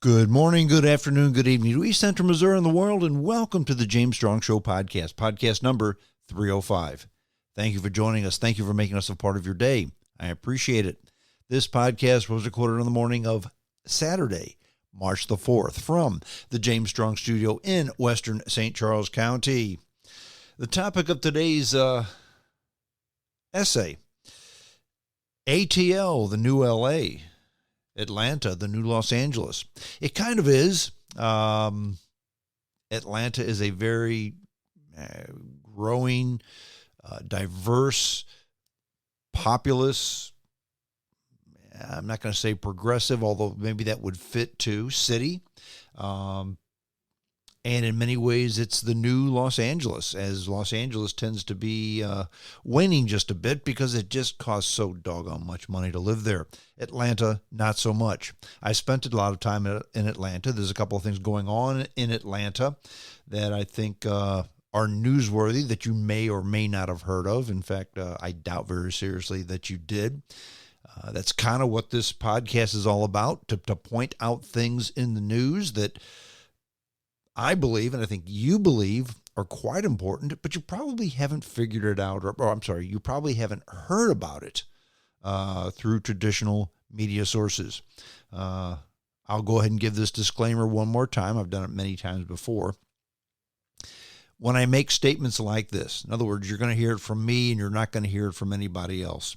Good morning, good afternoon, good evening to East Central Missouri and the world, and welcome to the James Strong Show podcast, podcast number 305. Thank you for joining us. Thank you for making us a part of your day. I appreciate it. This podcast was recorded on the morning of Saturday, March the 4th, from the James Strong Studio in Western St. Charles County. The topic of today's essay, ATL, the new LA. Atlanta, the new Los Angeles. It kind of is. Atlanta is a very growing, diverse, populous, I'm not going to say progressive, although maybe that would fit too, city. And in many ways, it's the new Los Angeles, as Los Angeles tends to be waning just a bit because it just costs so doggone much money to live there. Atlanta, not so much. I spent a lot of time in Atlanta. There's a couple of things going on in Atlanta that I think are newsworthy that you may or may not have heard of. In fact, I doubt very seriously that you did. That's kind of what this podcast is all about, to point out things in the news that I believe, and I think you believe, are quite important, but you probably haven't figured it out, you probably haven't heard about it through traditional media sources. I'll go ahead and give this disclaimer one more time. I've done it many times before. When I make statements like this, in other words, you're going to hear it from me and you're not going to hear it from anybody else.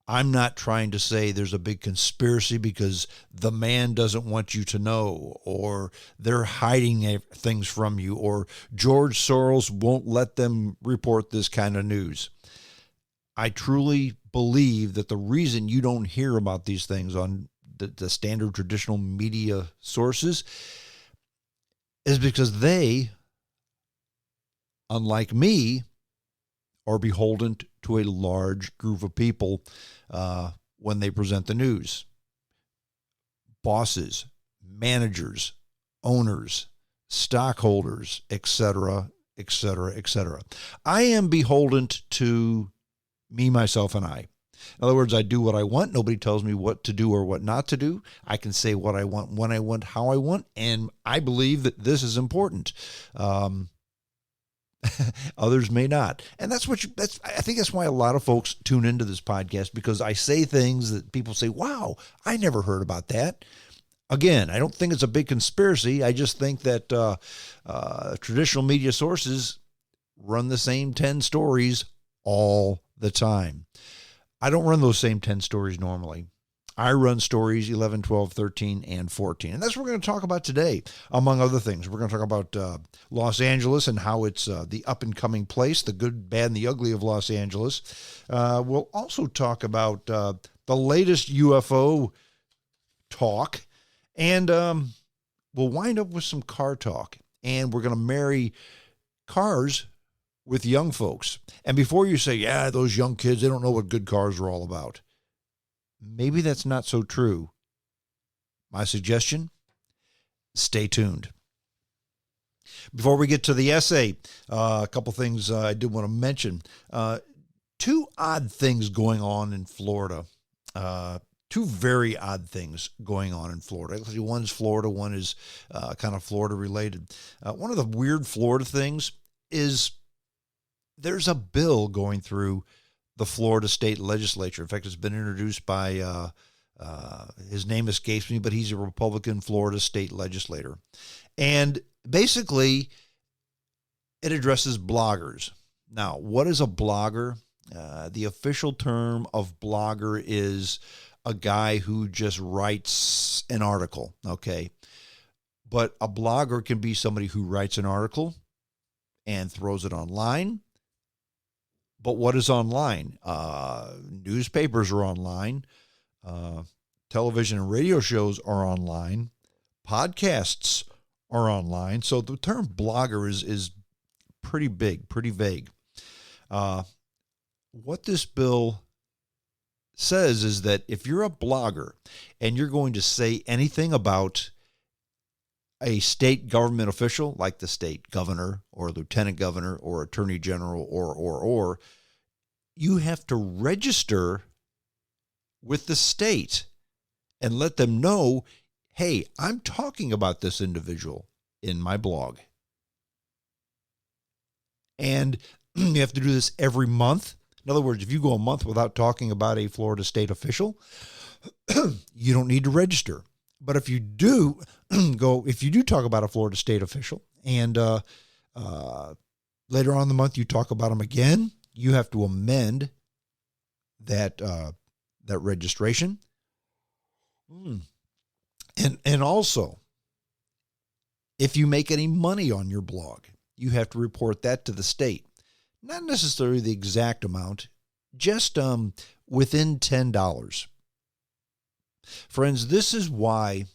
I'm not trying to say there's a big conspiracy because the man doesn't want you to know, or they're hiding things from you, or George Soros won't let them report this kind of news. I truly believe that the reason you don't hear about these things on the standard traditional media sources is because they, unlike me, are beholden to a large group of people when they present the news. Bosses, managers, owners, stockholders, etc., etc., etc. I am beholden to me, myself, and I. In other words, I do what I want. Nobody tells me what to do or what not to do. I can say what I want, when I want, how I want, and I believe that this is important. Others may not. And I think that's why a lot of folks tune into this podcast, because I say things that people say, wow, I never heard about that. Again, I don't think it's a big conspiracy. I just think that traditional media sources run the same 10 stories all the time. I don't run those same 10 stories normally. I run stories 11, 12, 13, and 14. And that's what we're going to talk about today, among other things. We're going to talk about Los Angeles and how it's the up-and-coming place, the good, bad, and the ugly of Los Angeles. We'll also talk about the latest UFO talk, and we'll wind up with some car talk. And we're going to marry cars with young folks. And before you say, yeah, those young kids, they don't know what good cars are all about. Maybe that's not so true. My suggestion, stay tuned. Before we get to the essay, a couple things I did want to mention. Two odd things going on in Florida. Two very odd things going on in Florida. Actually, one is Florida, one is kind of Florida related. One of the weird Florida things is there's a bill going through the Florida state legislature. In fact, it's been introduced by, his name escapes me, but he's a Republican Florida state legislator. And basically, it addresses bloggers. Now, what is a blogger? The official term of blogger is a guy who just writes an article, okay? But a blogger can be somebody who writes an article and throws it online. But what is online? Newspapers are online. Television and radio shows are online. Podcasts are online. So the term blogger is pretty big, pretty vague. What this bill says is that if you're a blogger and you're going to say anything about a state government official, like the state governor or lieutenant governor or attorney general or you have to register with the state and let them know, hey, I'm talking about this individual in my blog. And you have to do this every month. In other words, if you go a month without talking about a Florida state official, you don't need to register. But if you do talk about a Florida state official and later on in the month you talk about them again, you have to amend that registration. And also, if you make any money on your blog, you have to report that to the state. Not necessarily the exact amount, just within $10. Friends, this is why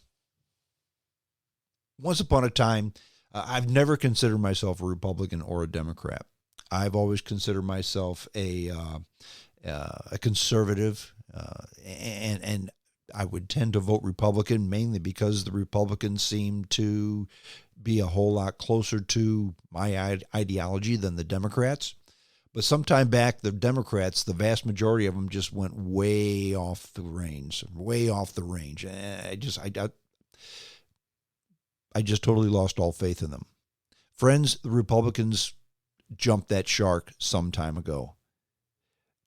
once upon a time, I've never considered myself a Republican or a Democrat. I've always considered myself a conservative, and I would tend to vote Republican mainly because the Republicans seem to be a whole lot closer to my ideology than the Democrats. But sometime back, the Democrats, the vast majority of them just went way off the range. I just totally lost all faith in them. Friends, the Republicans jumped that shark some time ago.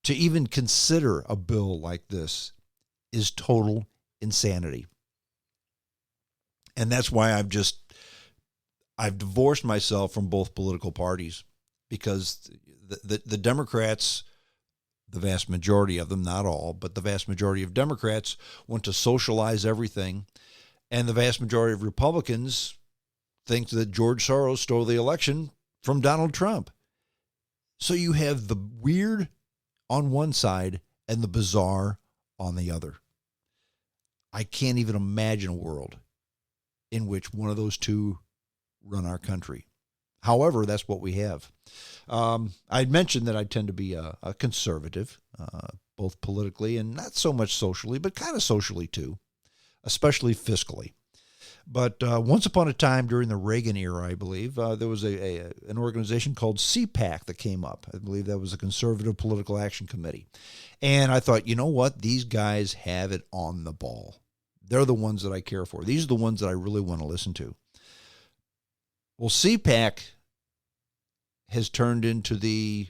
To even consider a bill like this is total insanity. And that's why I've divorced myself from both political parties, because the Democrats, the vast majority of them, not all, but the vast majority of Democrats want to socialize everything. And the vast majority of Republicans think that George Soros stole the election from Donald Trump. So you have the weird on one side and the bizarre on the other. I can't even imagine a world in which one of those two run our country. However, that's what we have. I'd mentioned that I tend to be a conservative, both politically and not so much socially, but kind of socially too, especially fiscally. But once upon a time during the Reagan era, I believe, there was an organization called CPAC that came up. I believe that was a Conservative Political Action Committee. And I thought, you know what? These guys have it on the ball. They're the ones that I care for. These are the ones that I really want to listen to. Well, CPAC has turned into the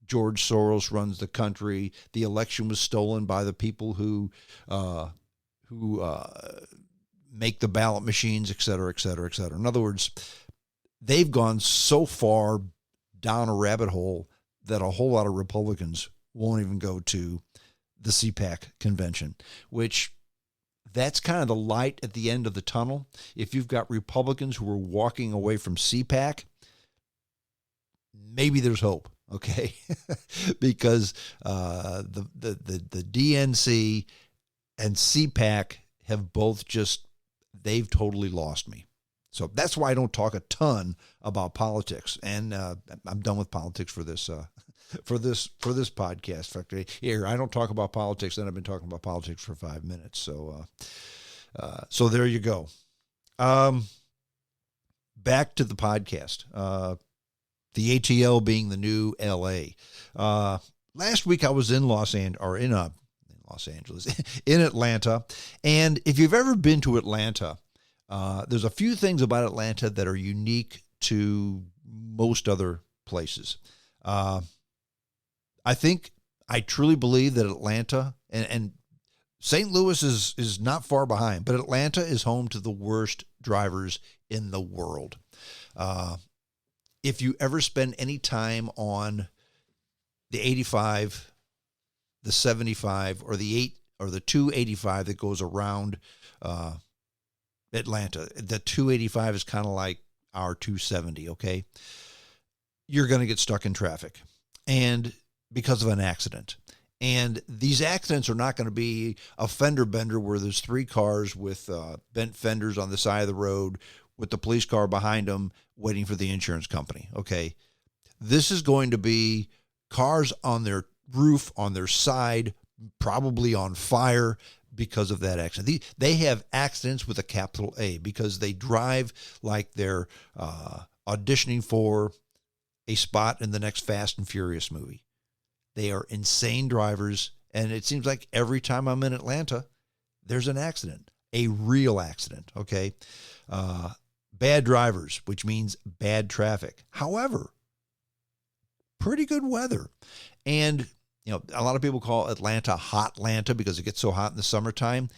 George Soros runs the country. The election was stolen by the people who make the ballot machines, et cetera, et cetera, et cetera. In other words, they've gone so far down a rabbit hole that a whole lot of Republicans won't even go to the CPAC convention, which that's kind of the light at the end of the tunnel. If you've got Republicans who are walking away from CPAC, maybe there's hope, okay? Because the DNC and CPAC have both they've totally lost me. So that's why I don't talk a ton about politics. And I'm done with politics for this podcast. In fact, here I don't talk about politics, and I've been talking about politics for 5 minutes. So there you go. Back to the podcast. The ATL being the new LA. Last week I was in in Atlanta. And if you've ever been to Atlanta, there's a few things about Atlanta that are unique to most other places. I truly believe that Atlanta and St. Louis is not far behind, but Atlanta is home to the worst drivers in the world. If you ever spend any time on the 85, the 75, or the 285 that goes around Atlanta, the 285 is kind of like our 270, okay? You're going to get stuck in traffic, and because of an accident. And these accidents are not going to be a fender bender where there's 3 cars with bent fenders on the side of the road with the police car behind them waiting for the insurance company, okay? This is going to be cars on their roof, on their side, probably on fire because of that accident. They have accidents with a capital A because they drive like they're auditioning for a spot in the next Fast and Furious movie. They are insane drivers, and it seems like every time I'm in Atlanta, there's an accident, a real accident, okay? Bad drivers, which means bad traffic. However, pretty good weather. And, a lot of people call Atlanta Hot Atlanta because it gets so hot in the summertime.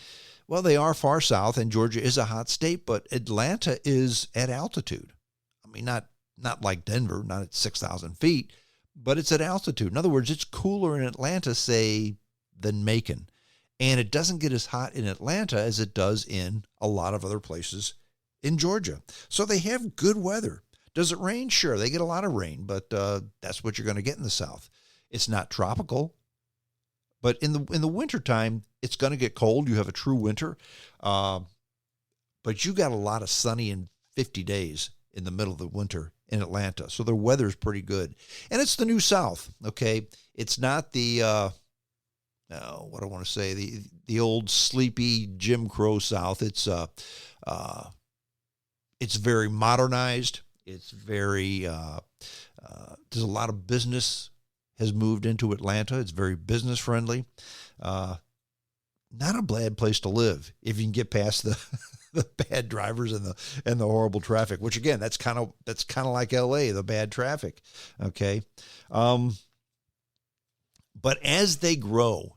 Well, they are far south, and Georgia is a hot state, but Atlanta is at altitude. I mean, not like Denver, not at 6,000 feet, but it's at altitude. In other words, it's cooler in Atlanta, say, than Macon. And it doesn't get as hot in Atlanta as it does in a lot of other places in Georgia. So they have good weather. Does it rain? Sure, they get a lot of rain, but that's what you're going to get in the South. It's not tropical, but in the wintertime, it's going to get cold. You have a true winter, but you got a lot of sunny and 50 days in the middle of the winter in Atlanta. So their weather is pretty good. And it's the new South, okay? It's not the, what do I want to say, the old sleepy Jim Crow South. It's very modernized. It's very, there's a lot of business has moved into Atlanta. It's very business friendly. Not a bad place to live if you can get past the bad drivers and the horrible traffic. Which again, that's kind of like LA, the bad traffic. Okay, but as they grow,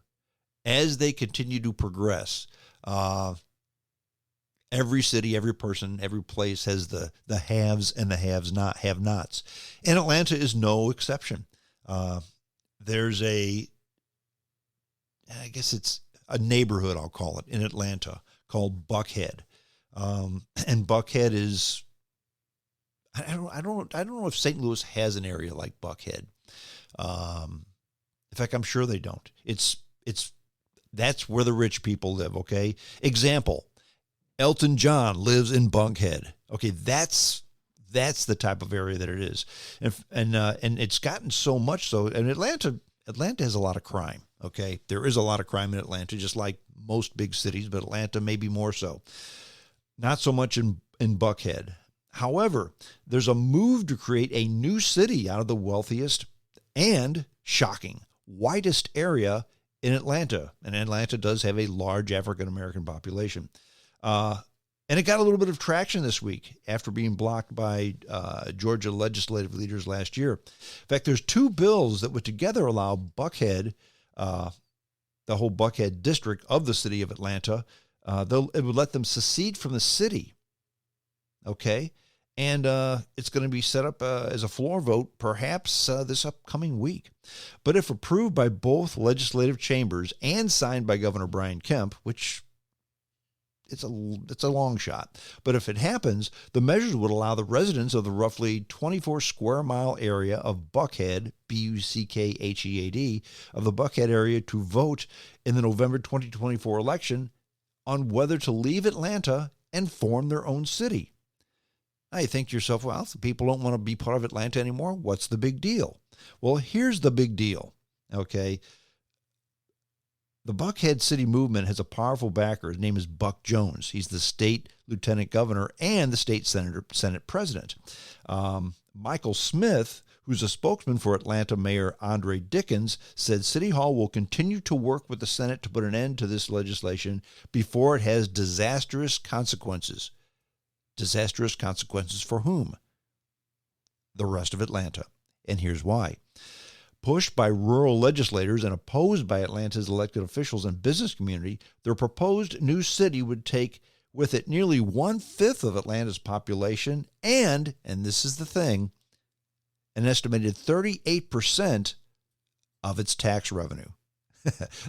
as they continue to progress, every city, every person, every place has the haves and the have-nots. And Atlanta is no exception. There's I guess it's a neighborhood, I'll call it, in Atlanta called Buckhead. And Buckhead is, I don't know if St. Louis has an area like Buckhead. In fact, I'm sure they don't. That's where the rich people live. Okay. Example, Elton John lives in Buckhead. Okay. That's the type of area that it is. And it's gotten so much so, and Atlanta has a lot of crime. Okay. There is a lot of crime in Atlanta, just like most big cities, but Atlanta maybe more so. Not so much in Buckhead. However, there's a move to create a new city out of the wealthiest and, shocking, whitest area in Atlanta. And Atlanta does have a large African-American population. And it got a little bit of traction this week after being blocked by Georgia legislative leaders last year. In fact, there's two bills that would together allow Buckhead, the whole Buckhead district of the city of Atlanta, it would let them secede from the city. Okay? And it's going to be set up as a floor vote perhaps this upcoming week. But if approved by both legislative chambers and signed by Governor Brian Kemp, which it's a long shot. But if it happens, the measures would allow the residents of the roughly 24 square mile area of Buckhead, Buckhead, of the Buckhead area to vote in the November 2024 election on whether to leave Atlanta and form their own city. Now you think to yourself, well, if people don't want to be part of Atlanta anymore, what's the big deal? Well, here's the big deal, okay? The Buckhead City movement has a powerful backer. His name is Buck Jones. He's the state lieutenant governor and the state Senate president. Michael Smith, who's a spokesman for Atlanta Mayor Andre Dickens, said City Hall will continue to work with the Senate to put an end to this legislation before it has disastrous consequences. Disastrous consequences for whom? The rest of Atlanta. And here's why. Pushed by rural legislators and opposed by Atlanta's elected officials and business community, their proposed new city would take with it nearly 1/5 of Atlanta's population and this is the thing, an estimated 38% of its tax revenue.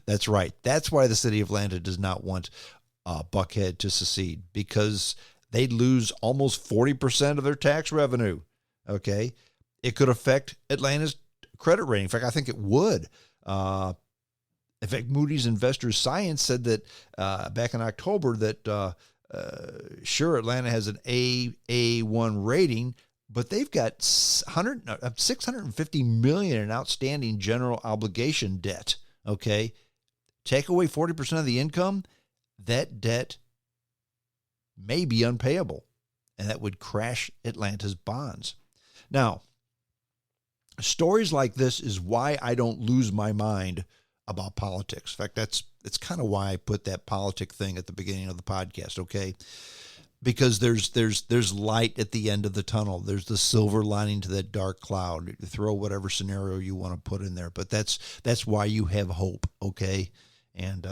That's right. That's why the city of Atlanta does not want Buckhead to secede, because they'd lose almost 40% of their tax revenue. Okay? It could affect Atlanta's credit rating. In fact, I think it would. In fact, Moody's Investors Science said that back in October that sure, Atlanta has an A1 rating, but they've got $650 million in outstanding general obligation debt. Okay, take away 40% of the income, that debt may be unpayable, and that would crash Atlanta's bonds. Now, stories like this is why I don't lose my mind about politics. In fact, It's kind of why I put that politic thing at the beginning of the podcast, okay? Because there's light at the end of the tunnel. There's the silver lining to that dark cloud. You throw whatever scenario you want to put in there, but that's why you have hope, okay? And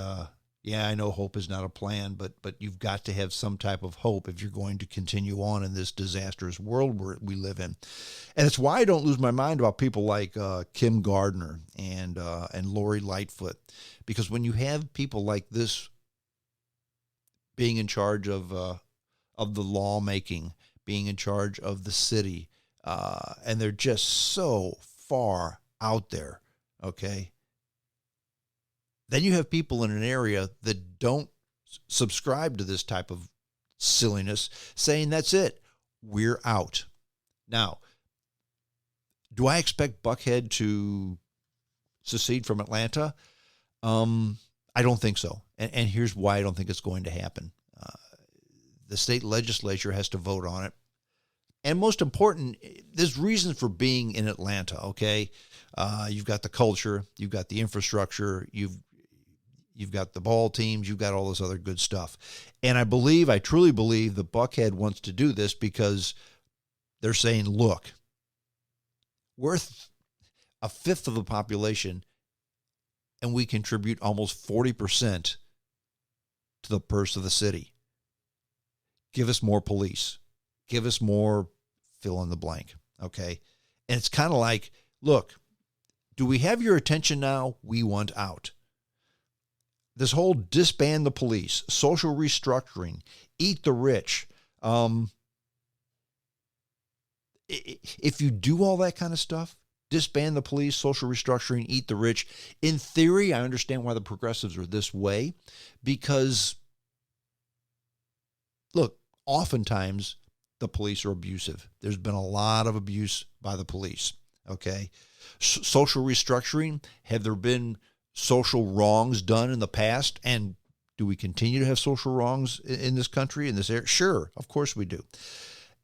yeah, I know hope is not a plan, but you've got to have some type of hope if you're going to continue on in this disastrous world we live in. And it's why I don't lose my mind about people like Kim Gardner and Lori Lightfoot, because when you have people like this being in charge of the lawmaking, being in charge of the city, and they're just so far out there, okay? Then you have people in an area that don't subscribe to this type of silliness saying, that's it, we're out. Now, do I expect Buckhead to secede from Atlanta? I don't think so. And here's why I don't think it's going to happen. The state legislature has to vote on it. And most important, there's reasons for being in Atlanta, okay? You've got the culture, you've got the infrastructure, you've got the ball teams, you've got all this other good stuff. And I truly believe that Buckhead wants to do this because they're saying, look, we're a fifth of the population, and we contribute almost 40% to the purse of the city. Give us more police. Give us more fill in the blank, okay? And it's kind of like, look, do we have your attention now? We want out. This whole disband the police, social restructuring, eat the rich. If you do all that kind of stuff, disband the police, social restructuring, eat the rich, in theory, I understand why the progressives are this way, because look, oftentimes the police are abusive. There's been a lot of abuse by the police, okay? Social restructuring, have there been social wrongs done in the past? And do we continue to have social wrongs in this country, in this area? Sure, of course we do.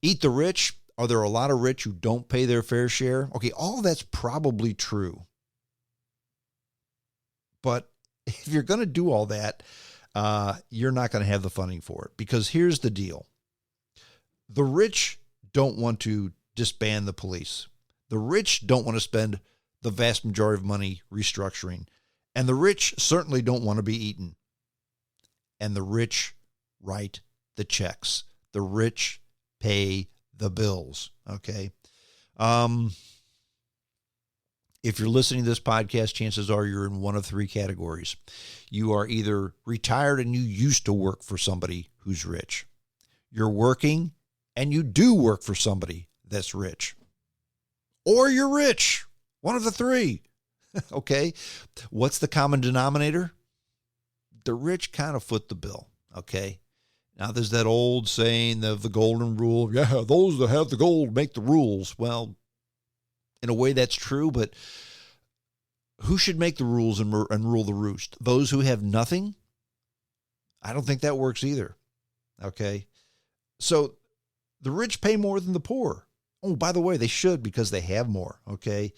Eat the rich, are there a lot of rich who don't pay their fair share? Okay, all that's probably true. But if you're going to do all that, you're not going to have the funding for it, because here's the deal. The rich don't want to disband the police. The rich don't want to spend the vast majority of money restructuring. And the rich certainly don't want to be eaten. And the rich write the checks. The rich pay the bills, okay? If you're listening to this podcast, chances are you're in one of three categories. You are either retired and you used to work for somebody who's rich. You're working and you do work for somebody that's rich. Or you're rich. One of the three. Okay? What's the common denominator? The rich kind of foot the bill. Okay? Now, there's that old saying of the golden rule. Yeah, those that have the gold make the rules. Well, in a way that's true, but who should make the rules and rule the roost? Those who have nothing? I don't think that works either. Okay? So the rich pay more than the poor. Oh, by the way, they should, because they have more. Okay?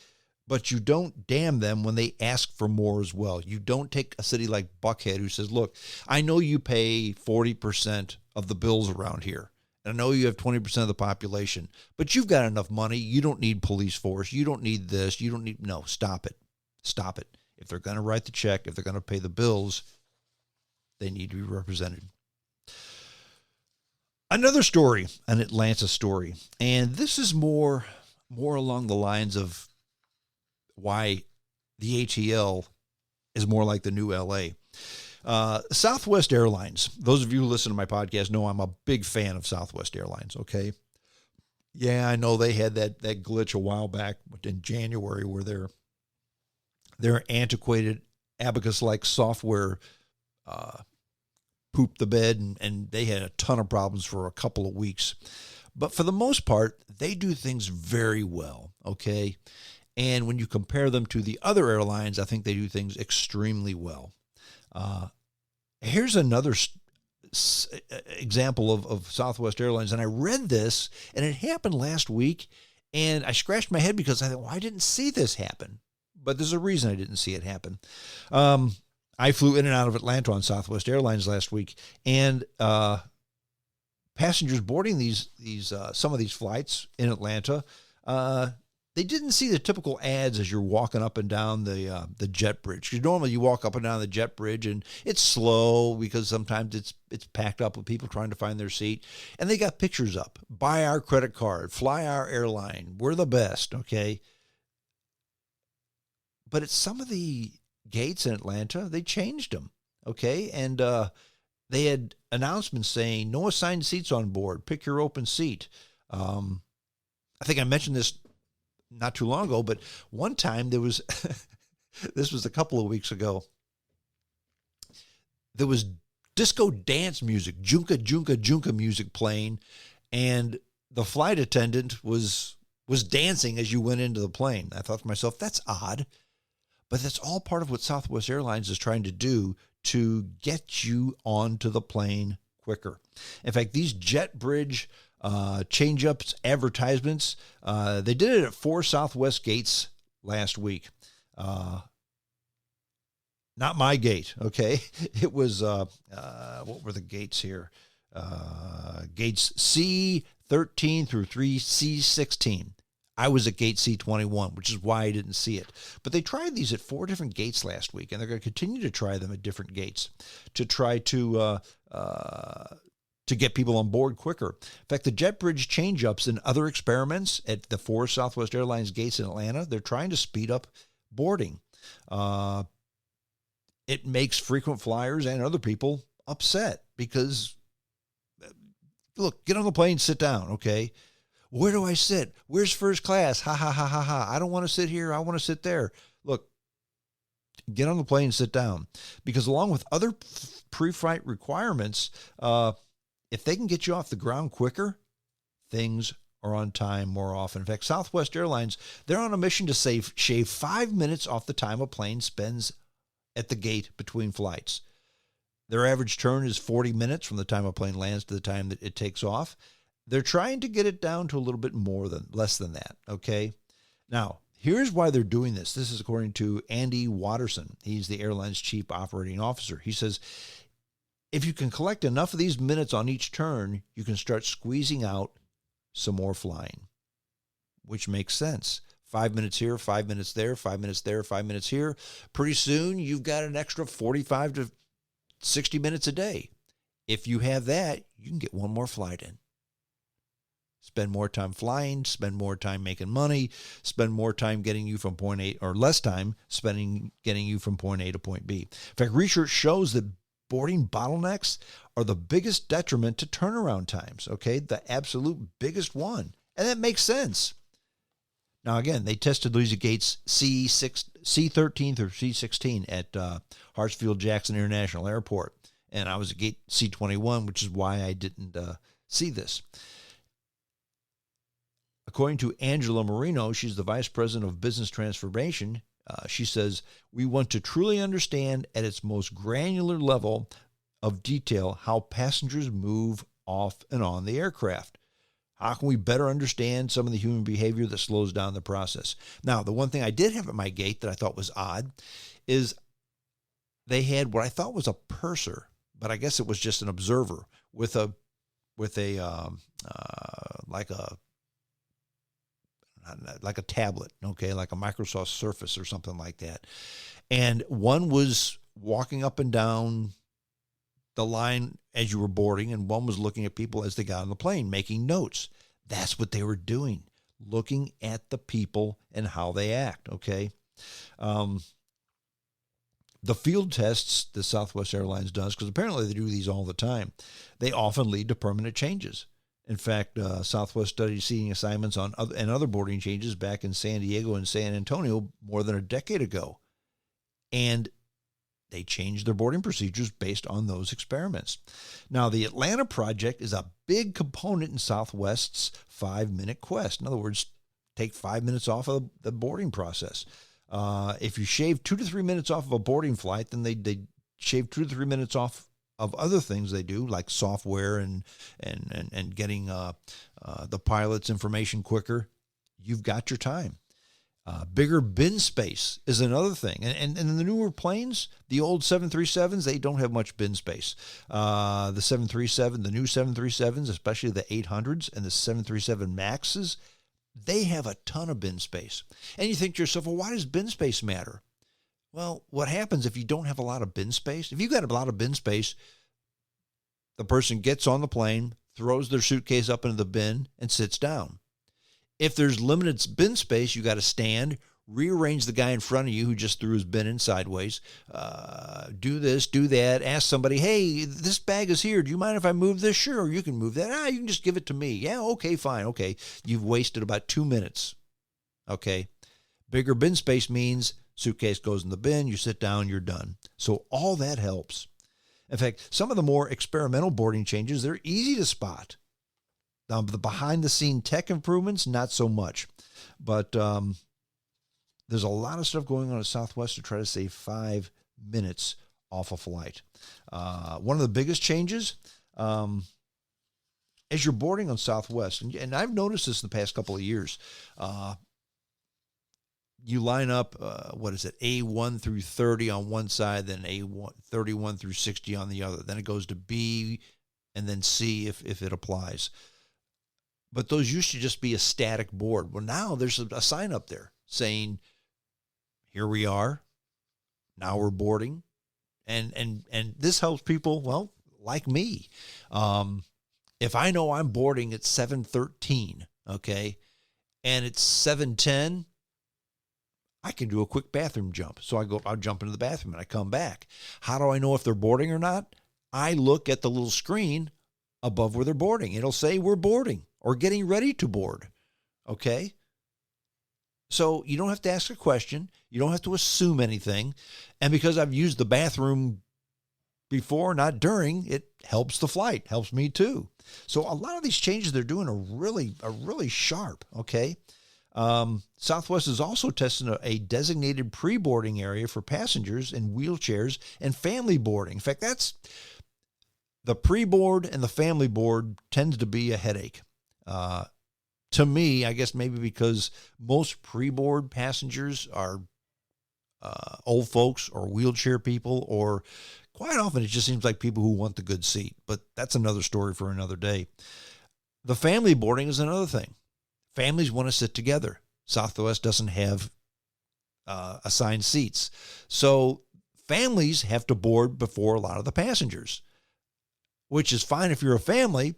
But you don't damn them when they ask for more as well. You don't take a city like Buckhead who says, look, I know you pay 40% of the bills around here. And I know you have 20% of the population, but you've got enough money. You don't need police force. You don't need this. You don't need, no, stop it. Stop it. If they're going to write the check, if they're going to pay the bills, they need to be represented. Another story, an Atlanta story. And this is more along the lines of why the ATL is more like the new LA. Southwest Airlines. Those of you who listen to my podcast know I'm a big fan of Southwest Airlines, okay? Yeah, I know they had that glitch a while back in January where their antiquated abacus-like software pooped the bed, and they had a ton of problems for a couple of weeks. But for the most part, they do things very well, okay? And when you compare them to the other airlines, I think they do things extremely well. Here's another example of Southwest Airlines. And I read this, and it happened last week, and I scratched my head because I thought, well, I didn't see this happen. But there's a reason I didn't see it happen. I flew in and out of Atlanta on Southwest Airlines last week, and passengers boarding these some of these flights in Atlanta, they didn't see the typical ads as you're walking up and down the jet bridge. Because normally you walk up and down the jet bridge and it's slow because sometimes it's packed up with people trying to find their seat. And they got pictures up. Buy our credit card. Fly our airline. We're the best, okay? But at some of the gates in Atlanta, they changed them, okay? And they had announcements saying no assigned seats on board. Pick your open seat. I think I mentioned this not too long ago, but one time there was, this was a couple of weeks ago, there was disco dance music, junka, junka, junka music playing, and the flight attendant was dancing as you went into the plane. I thought to myself, that's odd, but that's all part of what Southwest Airlines is trying to do to get you onto the plane quicker. In fact, these jet bridge change-ups advertisements, they did it at 4 Southwest gates last week. Not my gate, okay? It was, what were the gates here? Gates C13 through C16. I was at gate C21, which is why I didn't see it. But they tried these at 4 different gates last week, and they're going to continue to try them at different gates to try to get people on board quicker. In fact, the jet bridge change-ups and other experiments at the 4 Southwest Airlines gates in Atlanta, they're trying to speed up boarding. It makes frequent flyers and other people upset because, look, get on the plane, sit down, okay? Where do I sit? Where's first class? Ha, ha, ha, ha, ha. I don't want to sit here. I want to sit there. Look, get on the plane and sit down. Because along with other pre-flight requirements, if they can get you off the ground quicker, things are on time more often. In fact, Southwest Airlines, they're on a mission to shave 5 minutes off the time a plane spends at the gate between flights. Their average turn is 40 minutes from the time a plane lands to the time that it takes off. They're trying to get it down to a little bit less than that, okay? Now, here's why they're doing this. This is according to Andy Watterson. He's the airline's chief operating officer. He says, if you can collect enough of these minutes on each turn, you can start squeezing out some more flying, which makes sense. 5 minutes here, 5 minutes there, 5 minutes there, 5 minutes here. Pretty soon, you've got an extra 45 to 60 minutes a day. If you have that, you can get one more flight in. Spend more time flying, spend more time making money, spend more time getting you from point A, or less time getting you from point A to point B. In fact, research shows that boarding bottlenecks are the biggest detriment to turnaround times, okay? The absolute biggest one. And that makes sense. Now, again, they tested these at gates C13 through C16 at Hartsfield-Jackson International Airport. And I was at gate C21, which is why I didn't see this. According to Angela Marino, she's the Vice President of Business Transformation, she says, we want to truly understand at its most granular level of detail how passengers move off and on the aircraft. How can we better understand some of the human behavior that slows down the process? Now, the one thing I did have at my gate that I thought was odd is they had what I thought was a purser, but I guess it was just an observer with a like a tablet, okay, like a Microsoft Surface or something like that. And one was walking up and down the line as you were boarding, and one was looking at people as they got on the plane, making notes. That's what they were doing, looking at the people and how they act, okay? The field tests that Southwest Airlines does, because apparently they do these all the time, they often lead to permanent changes. In fact, Southwest studied seating assignments and other boarding changes back in San Diego and San Antonio more than a decade ago. And they changed their boarding procedures based on those experiments. Now, the Atlanta project is a big component in Southwest's 5-minute quest. In other words, take 5 minutes off of the boarding process. If you shave 2 to 3 minutes off of a boarding flight, then they shave 2 to 3 minutes off of other things they do, like software and getting the pilot's information quicker. You've got your time. Bigger bin space is another thing. And the newer planes, the old 737s, they don't have much bin space. The 737, the new 737s, especially the 800s and the 737 Maxes, they have a ton of bin space. And you think to yourself, well, why does bin space matter? Well, what happens if you don't have a lot of bin space? If you've got a lot of bin space, the person gets on the plane, throws their suitcase up into the bin, and sits down. If there's limited bin space, you got to stand, rearrange the guy in front of you who just threw his bin in sideways, do this, do that, ask somebody, hey, this bag is here. Do you mind if I move this? Sure, you can move that. You can just give it to me. Yeah, okay, fine, okay. You've wasted about 2 minutes, okay? Bigger bin space means suitcase goes in the bin, you sit down, you're done. So all that helps. In fact, some of the more experimental boarding changes, they're easy to spot. The behind-the-scene tech improvements, not so much. But there's a lot of stuff going on at Southwest to try to save 5 minutes off a flight. One of the biggest changes, as you're boarding on Southwest, and I've noticed this in the past couple of years, you line up, A1 through 30 on one side, then A1, 31 through 60 on the other. Then it goes to B and then C if it applies. But those used to just be a static board. Well, now there's a sign up there saying, here we are. Now we're boarding. And this helps people, well, like me. If I know I'm boarding at 7:13, okay, and it's 7:10, I can do a quick bathroom jump. So I'll jump into the bathroom and I come back. How do I know if they're boarding or not? I look at the little screen above where they're boarding. It'll say we're boarding or getting ready to board. Okay? So you don't have to ask a question. You don't have to assume anything. And because I've used the bathroom before, not during, it helps the flight, helps me too. So a lot of these changes they're doing are really sharp. Okay? Southwest is also testing a designated pre-boarding area for passengers in wheelchairs and family boarding. In fact, that's the pre-board and the family board tends to be a headache. To me, I guess maybe because most pre-board passengers are old folks or wheelchair people, or quite often it just seems like people who want the good seat. But that's another story for another day. The family boarding is another thing. Families want to sit together. Southwest doesn't have assigned seats. So families have to board before a lot of the passengers, which is fine if you're a family,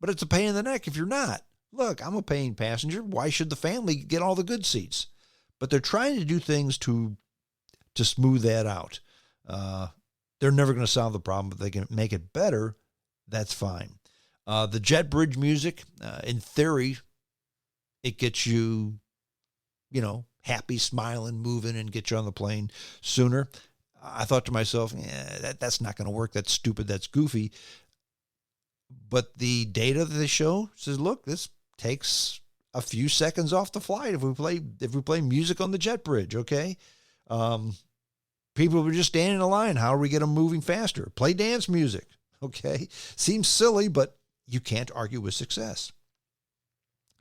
but it's a pain in the neck if you're not. Look, I'm a paying passenger. Why should the family get all the good seats? But they're trying to do things to smooth that out. They're never going to solve the problem, but they can make it better. That's fine. The jet bridge music, in theory, it gets you, happy, smiling, moving, and get you on the plane sooner. I thought to myself, that's not going to work. That's stupid. That's goofy. But the data that they show says, look, this takes a few seconds off the flight if we play music on the jet bridge. Okay, people were just standing in a line. How do we get them moving faster? Play dance music. Okay, seems silly, but you can't argue with success.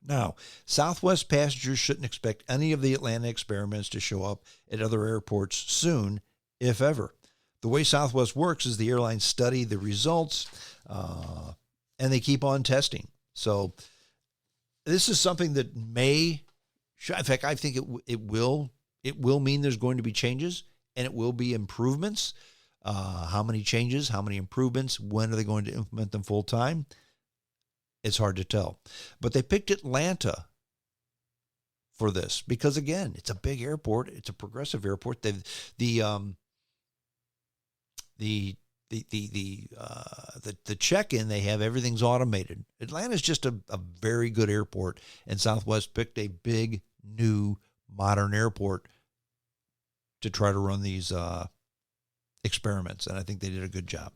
Now, Southwest passengers shouldn't expect any of the Atlanta experiments to show up at other airports soon, if ever. The way Southwest works is the airlines study the results, and they keep on testing. So this is something that may, in fact, I think it will mean there's going to be changes, and it will be improvements. How many changes, how many improvements, when are they going to implement them full time? It's hard to tell. But they picked Atlanta for this because, again, it's a big airport. It's a progressive airport. The check-in they have, everything's automated. Atlanta's just a very good airport, and Southwest picked a big, new, modern airport to try to run these experiments, and I think they did a good job.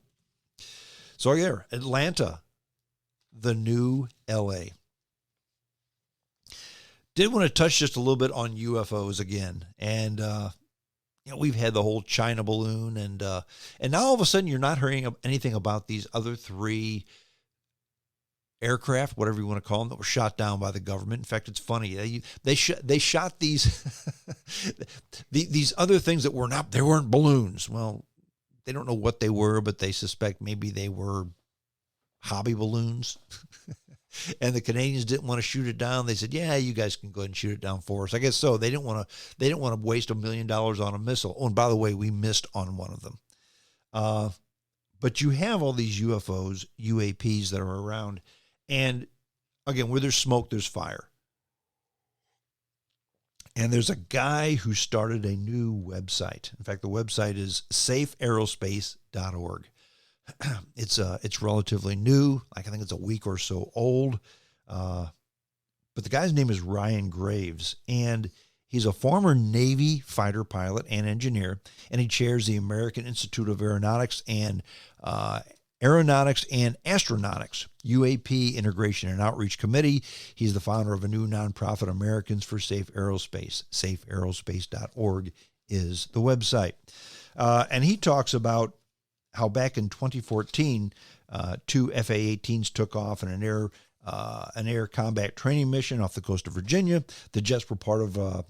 So there, Atlanta, the new LA. Did want to touch just a little bit on UFOs again, and we've had the whole China balloon, and now all of a sudden you're not hearing anything about these other 3 aircraft, whatever you want to call them, that were shot down by the government. In fact, it's funny. They shot these these other things that they weren't balloons. Well, they don't know what they were, but they suspect maybe they were hobby balloons. And the Canadians didn't want to shoot it down. They said, "Yeah, you guys can go ahead and shoot it down for us." I guess so. They didn't want to waste $1 million on a missile. Oh, and by the way, we missed on one of them. But you have all these UFOs, UAPs that are around. And again, where there's smoke, there's fire. And there's a guy who started a new website. In fact, the website is safeaerospace.org. It's relatively new. I think it's a week or so old. But the guy's name is Ryan Graves, and he's a former Navy fighter pilot and engineer, and he chairs the American Institute of Aeronautics and Astronautics UAP Integration and Outreach Committee. He's the founder of a new nonprofit, Americans for Safe Aerospace. Safeaerospace.org is the website. And he talks about how back in 2014, two FA-18s took off in an air combat training mission off the coast of Virginia. The jets were part of a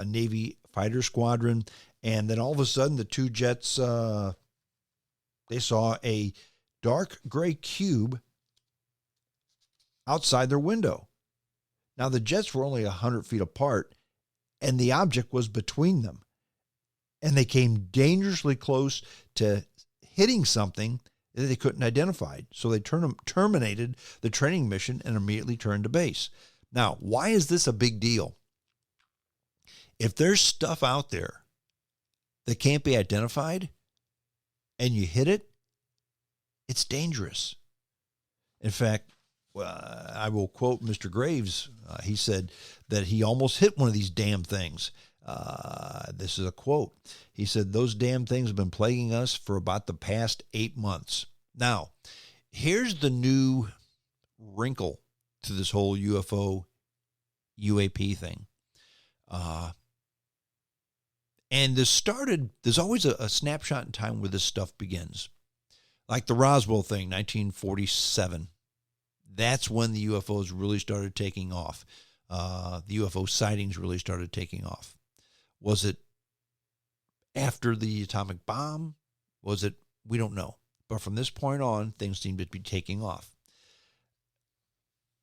Navy fighter squadron. And then all of a sudden, the two jets, they saw a dark gray cube outside their window. Now, the jets were only 100 feet apart, and the object was between them. And they came dangerously close to hitting something that they couldn't identify. So they terminated the training mission and immediately turned to base. Now, why is this a big deal? If there's stuff out there that can't be identified and you hit it, it's dangerous. In fact, I will quote Mr. Graves. He said that he almost hit one of these damn things. This is a quote. He said, "Those damn things have been plaguing us for about the past 8 months." Now, here's the new wrinkle to this whole UFO UAP thing. And there's always a snapshot in time where this stuff begins. Like the Roswell thing, 1947. That's when the UFOs really started taking off. The UFO sightings really started taking off. Was it after the atomic bomb? We don't know. But from this point on, things seem to be taking off.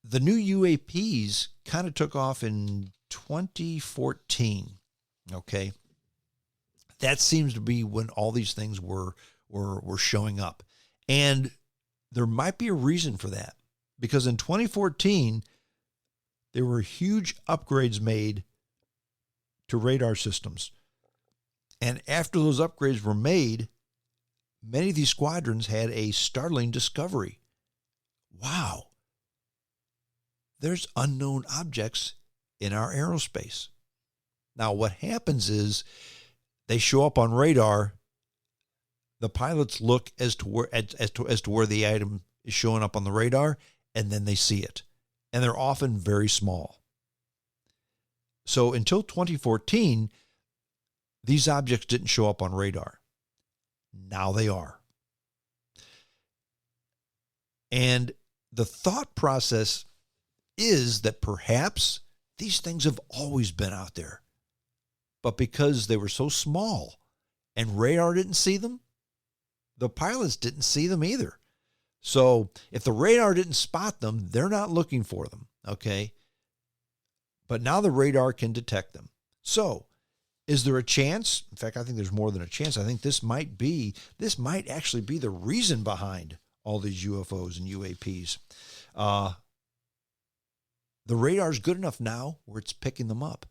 The new UAPs kind of took off in 2014. Okay. That seems to be when all these things were showing up. And there might be a reason for that. Because in 2014, there were huge upgrades made to radar systems. And after those upgrades were made, many of these squadrons had a startling discovery. Wow, there's unknown objects in our aerospace. Now, what happens is they show up on radar. The pilots look as to where the item is showing up on the radar, and then they see it. And they're often very small. So until 2014, these objects didn't show up on radar. Now they are. And the thought process is that perhaps these things have always been out there. But because they were so small and radar didn't see them, the pilots didn't see them either. So if the radar didn't spot them, they're not looking for them, okay? But now the radar can detect them. So is there a chance? In fact, I think there's more than a chance. I think this might actually be the reason behind all these UFOs and UAPs. The radar's good enough now where it's picking them up.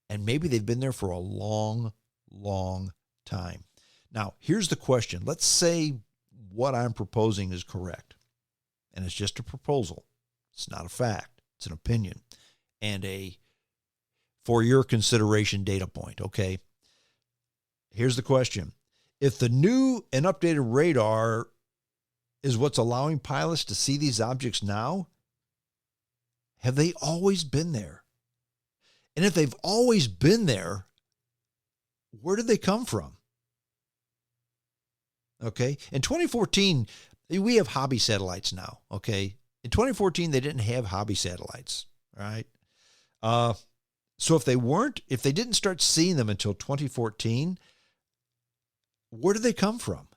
And maybe they've been there for a long, long time. Now, here's the question. Let's say what I'm proposing is correct. And it's just a proposal. It's not a fact. It's an opinion. And for your consideration, data point, okay? Here's the question. If the new and updated radar is what's allowing pilots to see these objects now, have they always been there? And if they've always been there, where did they come from? Okay. In 2014, we have hobby satellites now. Okay. In 2014, they didn't have hobby satellites, right? So if they didn't start seeing them until 2014, where did they come from?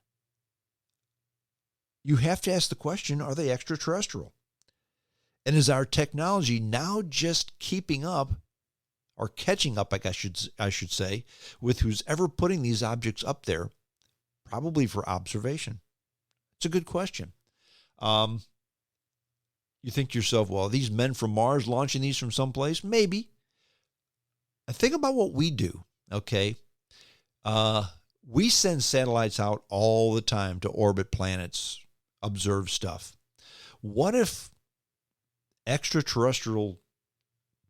You have to ask the question, are they extraterrestrial? And is our technology now just keeping up or catching up, I should say, with who's ever putting these objects up there, probably for observation? It's a good question. You think to yourself, well, are these men from Mars launching these from someplace? Maybe. Think about what we do, okay? We send satellites out all the time to orbit planets, observe stuff. What if extraterrestrial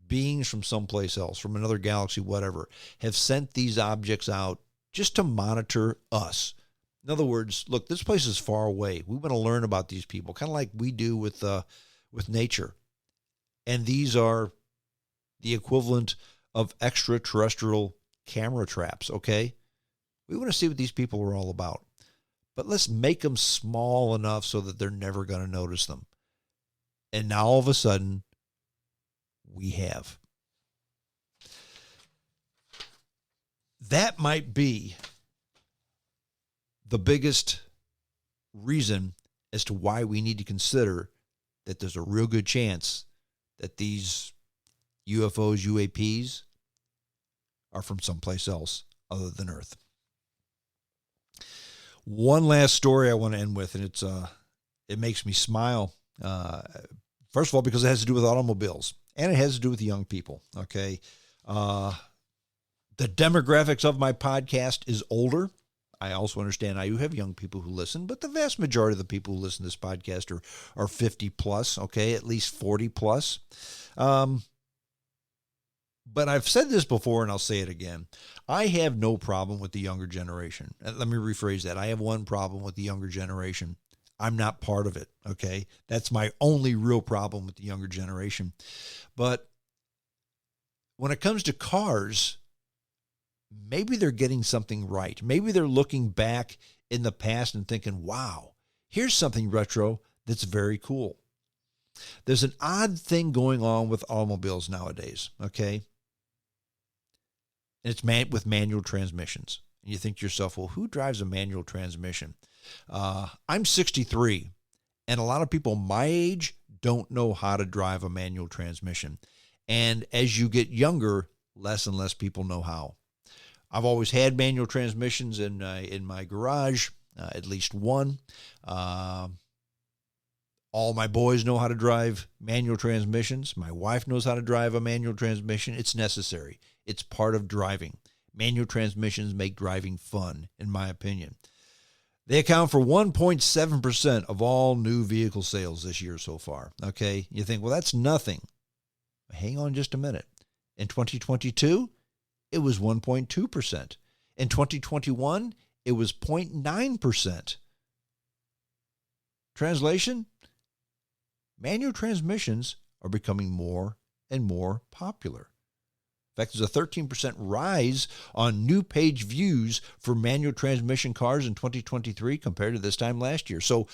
beings from someplace else, from another galaxy, whatever, have sent these objects out just to monitor us? In other words, look, this place is far away. We want to learn about these people, kind of like we do with nature. And these are the equivalent of extraterrestrial camera traps, okay? We want to see what these people are all about. But let's make them small enough so that they're never going to notice them. And now all of a sudden, we have. That might be the biggest reason as to why we need to consider that there's a real good chance that these UFOs, UAPs, are from someplace else other than Earth. One last story I want to end with, and it makes me smile. First of all, because it has to do with automobiles, and it has to do with young people, okay? The demographics of my podcast is older. I also understand I do have young people who listen, but the vast majority of the people who listen to this podcast are 50 plus, okay, at least 40 plus. But I've said this before, and I'll say it again. I have no problem with the younger generation. Let me rephrase that. I have one problem with the younger generation. I'm not part of it, okay? That's my only real problem with the younger generation. But when it comes to cars, maybe they're getting something right. Maybe they're looking back in the past and thinking, wow, here's something retro that's very cool. There's an odd thing going on with automobiles nowadays, okay? And it's with manual transmissions. And you think to yourself, well, who drives a manual transmission? I'm 63, and a lot of people my age don't know how to drive a manual transmission. And as you get younger, less and less people know how. I've always had manual transmissions in my garage, at least one. All my boys know how to drive manual transmissions. My wife knows how to drive a manual transmission. It's necessary. It's part of driving. Manual transmissions make driving fun, in my opinion. They account for 1.7% of all new vehicle sales this year so far. Okay, you think, well, that's nothing. Hang on just a minute. In 2022, it was 1.2%. In 2021, it was 0.9%. Translation? Manual transmissions are becoming more and more popular. In fact, there's a 13% rise on new page views for manual transmission cars in 2023 compared to this time last year. So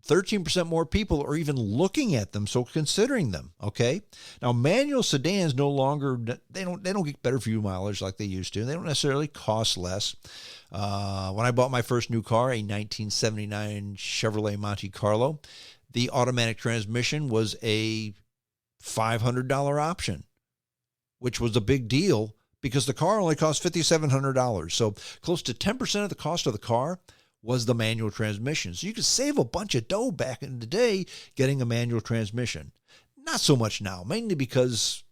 13% more people are even looking at them, so considering them, okay? Now, manual sedans no longer, they don't get better fuel mileage like they used to. They don't necessarily cost less. When I bought my first new car, a 1979 Chevrolet Monte Carlo, the automatic transmission was a $500 option, which was a big deal because the car only cost $5,700. So close to 10% of the cost of the car was the manual transmission. So you could save a bunch of dough back in the day getting a manual transmission. Not so much now, mainly because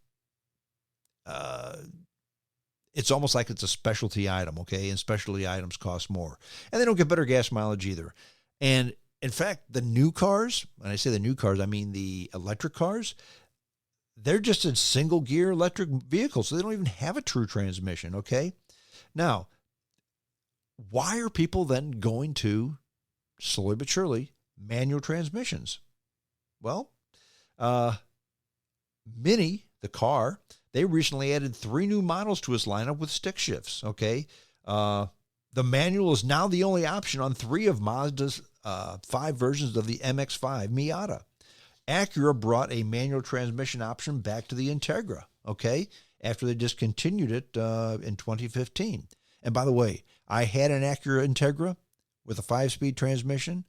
it's almost like it's a specialty item, okay? And specialty items cost more. And they don't get better gas mileage either. And in fact, the new cars, when I say the new cars, I mean the electric cars, they're just a single gear electric vehicle, so they don't even have a true transmission, okay? Now, why are people then going to, slowly but surely, manual transmissions? Well, Mini, the car, they recently added 3 new models to its lineup with stick shifts, okay? The manual is now the only option on 3 of Mazda's 5 versions of the MX-5 Miata. Acura brought a manual transmission option back to the Integra, okay, after they discontinued it in 2015. And by the way, I had an Acura Integra with a 5-speed transmission.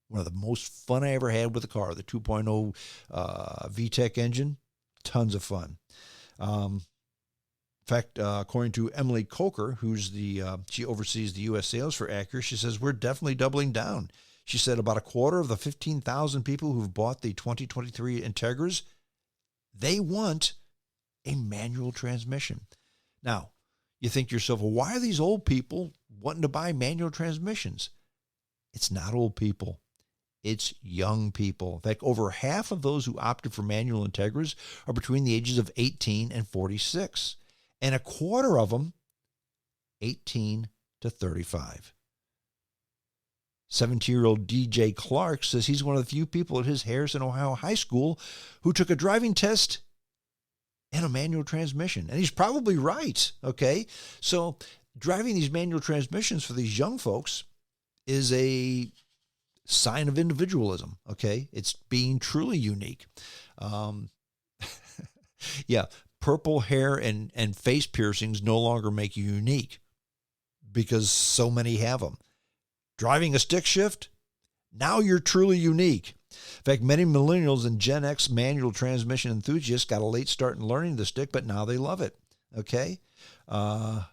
One of the most fun I ever had with the car, the 2.0 VTEC engine. Tons of fun. In fact, according to Emily Coker, she oversees the U.S. sales for Acura, she says, we're definitely doubling down. She said about a quarter of the 15,000 people who've bought the 2023 Integras, they want a manual transmission. Now, you think to yourself, well, why are these old people wanting to buy manual transmissions? It's not old people. It's young people. In fact, over half of those who opted for manual Integras are between the ages of 18 and 46. And a quarter of them, 18 to 35. 17-year-old DJ Clark says he's one of the few people at his Harrison, Ohio high school who took a driving test and a manual transmission. And he's probably right, okay? So driving these manual transmissions for these young folks is a sign of individualism, okay? It's being truly unique. Yeah, purple hair and face piercings no longer make you unique because so many have them. Driving a stick shift, now you're truly unique. In fact, many millennials and Gen X manual transmission enthusiasts got a late start in learning the stick, but now they love it, okay? A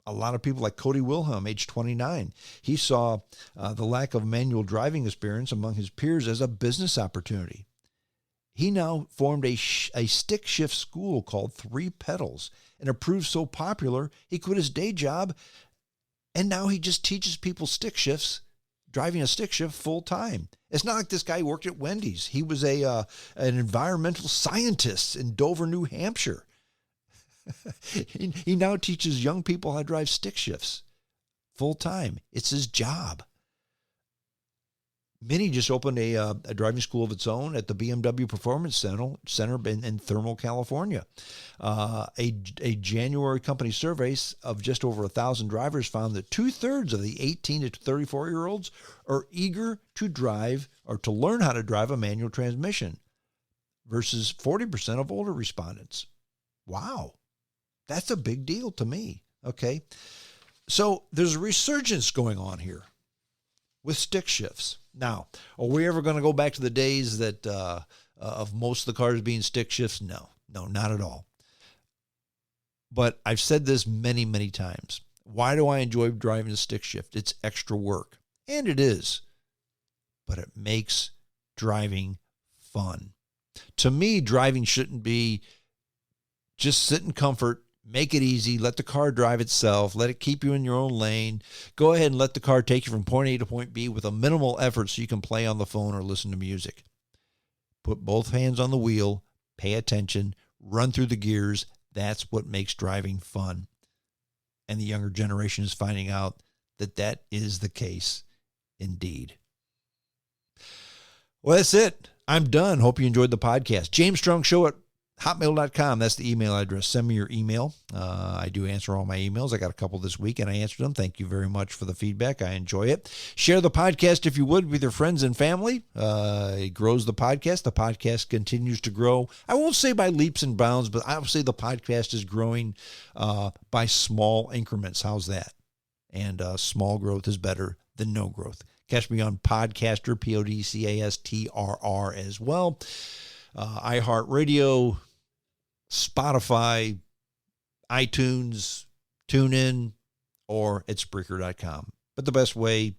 lot of people like Cody Wilhelm, age 29, he saw the lack of manual driving experience among his peers as a business opportunity. He now formed a stick shift school called 3 Pedals, and it proved so popular, he quit his day job, and now he just teaches people stick shifts, driving a stick shift full time. It's not like this guy worked at Wendy's. He was an environmental scientist in Dover, New Hampshire. He now teaches young people how to drive stick shifts full time. It's his job. Minnie just opened a driving school of its own at the BMW Performance Center in Thermal, California. A January company survey of just over 1,000 drivers found that 2/3 of the 18 to 34-year-olds are eager to drive or to learn how to drive a manual transmission versus 40% of older respondents. Wow. That's a big deal to me, okay? So there's a resurgence going on here with stick shifts. Now, are we ever going to go back to the days that of most of the cars being stick shifts? No, not at all. But I've said this many, many times. Why do I enjoy driving a stick shift? It's extra work, and it is, but it makes driving fun. To me, driving shouldn't be just sit in comfort, make it easy, let the car drive itself, let it keep you in your own lane. Go ahead and let the car take you from point A to point B with a minimal effort so you can play on the phone or listen to music. Put both hands on the wheel, pay attention, run through the gears. That's what makes driving fun. And the younger generation is finding out that that is the case indeed. Well, that's it. I'm done. Hope you enjoyed the podcast. JamesStrongShow@hotmail.com. That's the email address. Send me your email. I do answer all my emails. I got a couple this week, and I answered them. Thank you very much for the feedback. I enjoy it. Share the podcast, if you would, with your friends and family. It grows the podcast. The podcast continues to grow. I won't say by leaps and bounds, but I will say the podcast is growing by small increments. How's that? And small growth is better than no growth. Catch me on Podcaster, PODCASTRR as well. iHeartRadio, Spotify, iTunes, TuneIn, or at Spreaker.com. But the best way,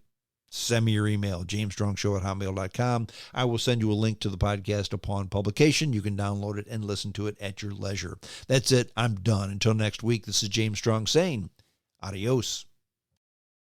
send me your email, JamesStrongShow@hotmail.com. I will send you a link to the podcast upon publication. You can download it and listen to it at your leisure. That's it. I'm done. Until next week, this is James Strong saying adios.